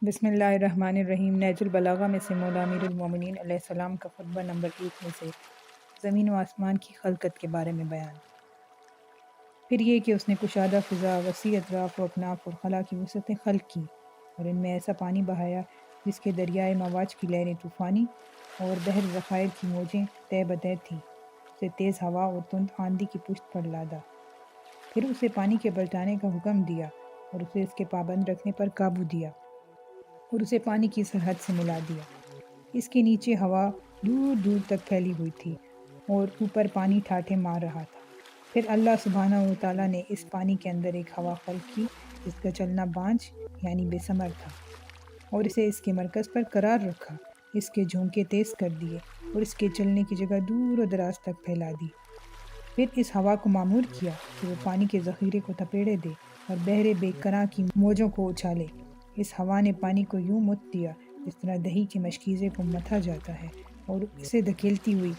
بسم اللہ الرحمن الرحیم۔ نہج البلاغہ میں سے مولا امیر المومنین علیہ السلام کا خطبہ نمبر 1 میں سے زمین و آسمان کی خلقت کے بارے میں بیان۔ پھر یہ کہ اس نے کشادہ فضا، وسیع اطراف و اکناف اور خلا کی وسعتیں خلق کی، اور ان میں ایسا پانی بہایا جس کے دریائے مواج کی لہریں طوفانی اور بحر ذخائر کی موجیں تہ بتہ تھیں۔ اسے تیز ہوا اور تند آندھی کی پشت پر لادا، پھر اسے پانی کے پلٹانے کا حکم دیا اور اسے اس کے پابند رکھنے پر قابو دیا اور اسے پانی کی سرحد سے ملا دیا۔ اس کے نیچے ہوا دور دور تک پھیلی ہوئی تھی اور اوپر پانی ٹھاٹھے مار رہا تھا۔ پھر اللہ سبحانہ و تعالیٰ نے اس پانی کے اندر ایک ہوا خلق کی جس کا چلنا بانجھ یعنی بے ثمر تھا، اور اسے اس کے مرکز پر قرار رکھا، اس کے جھونکے تیز کر دیے اور اس کے چلنے کی جگہ دور و دراز تک پھیلا دی۔ پھر اس ہوا کو معمور کیا کہ وہ پانی کے ذخیرے کو تپیڑے دے اور بحر بے کناں کی موجوں کو اچھالے۔ اس ہوا نے پانی کو یوں مت دیا جس طرح دہی کے مشکیزے کو متھا جاتا ہے، اور اسے دھکیلتی ہوئی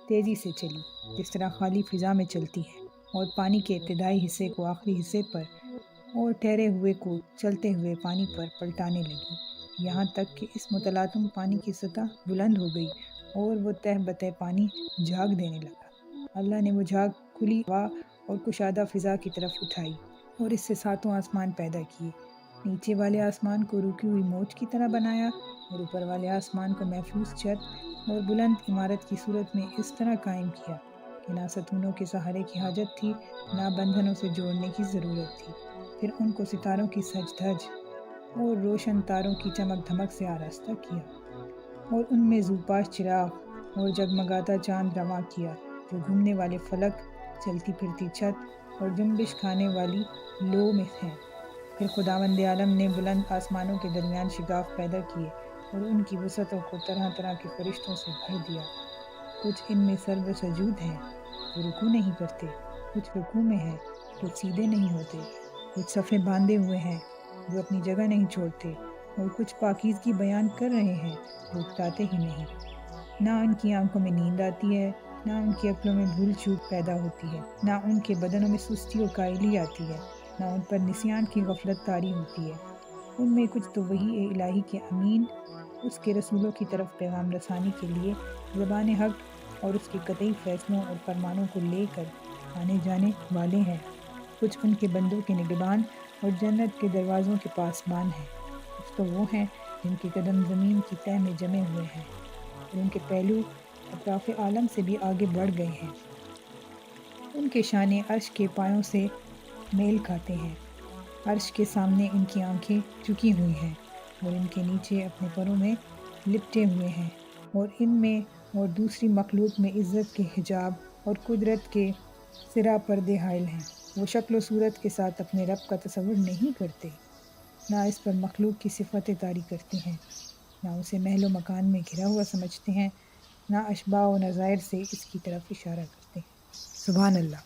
تیزی سے چلی جس طرح خالی فضا میں چلتی ہے، اور پانی کے ابتدائی حصے کو آخری حصے پر اور ٹھہرے ہوئے کو چلتے ہوئے پانی پر پلٹانے لگی، یہاں تک کہ اس متلاطم پانی کی سطح بلند ہو گئی اور وہ تہ بتہ پانی جھاگ دینے لگا۔ اللہ نے وہ جھاگ کھلی ہوا اور کشادہ فضا کی طرف اٹھائی اور اس سے 7 آسمان پیدا کیے۔ نیچے والے آسمان کو رکی ہوئی موج کی طرح بنایا اور اوپر والے آسمان کو محفوظ چھت اور بلند عمارت کی صورت میں اس طرح قائم کیا کہ نہ ستونوں کے سہارے کی حاجت تھی، نہ بندھنوں سے جوڑنے کی ضرورت تھی۔ پھر ان کو ستاروں کی سج دھج اور روشن تاروں کی چمک دھمک سے آراستہ کیا، اور ان میں زوپاش چراغ اور جگمگاتا چاند رواں کیا جو گھومنے والے فلک، چلتی پھرتی چھت اور جنبش کھانے والی لو میں ہیں۔ پھر خداوند عالم نے بلند آسمانوں کے درمیان شگاف پیدا کیے اور ان کی وسعتوں کو طرح طرح کے فرشتوں سے بھر دیا۔ کچھ ان میں سرو سجود ہیں جو رکوع نہیں کرتے، کچھ رکوع میں ہیں جو سیدھے نہیں ہوتے، کچھ صفیں باندھے ہوئے ہیں جو اپنی جگہ نہیں چھوڑتے، اور کچھ پاکیزگی بیان کر رہے ہیں جو اکتاتے ہی نہیں۔ نہ ان کی آنکھوں میں نیند آتی ہے، نہ ان کی عقلوں میں بھول چوک پیدا ہوتی ہے، نہ ان کے بدنوں میں سستی و کائلی آتی ہے، نہ ان پر نسیان کی غفلت طاری ہوتی ہے۔ ان میں کچھ تو وحی الہی کے امین، اس کے رسولوں کی طرف پیغام رسانی کے لیے زبان حق اور اس کے قطعی فیصلوں اور فرمانوں کو لے کر آنے جانے والے ہیں۔ کچھ ان کے بندوں کے نگہبان اور جنت کے دروازوں کے پاسبان ہیں۔ کچھ تو وہ ہیں جن کے قدم زمین کی تہ میں جمے ہوئے ہیں اور ان کے پہلو اطراف عالم سے بھی آگے بڑھ گئے ہیں۔ ان کے شانے عرش کے پایوں سے میل کھاتے ہیں۔ عرش کے سامنے ان کی آنکھیں جھکی ہوئی ہیں اور ان کے نیچے اپنے پروں میں لپٹے ہوئے ہیں، اور ان میں اور دوسری مخلوق میں عزت کے حجاب اور قدرت کے سرا پردے حائل ہیں۔ وہ شکل و صورت کے ساتھ اپنے رب کا تصور نہیں کرتے، نہ اس پر مخلوق کی صفتیں طاری کرتے ہیں، نہ اسے محل و مکان میں گھرا ہوا سمجھتے ہیں، نہ اشباہ و نظائر سے اس کی طرف اشارہ کرتے ہیں۔ سبحان اللہ۔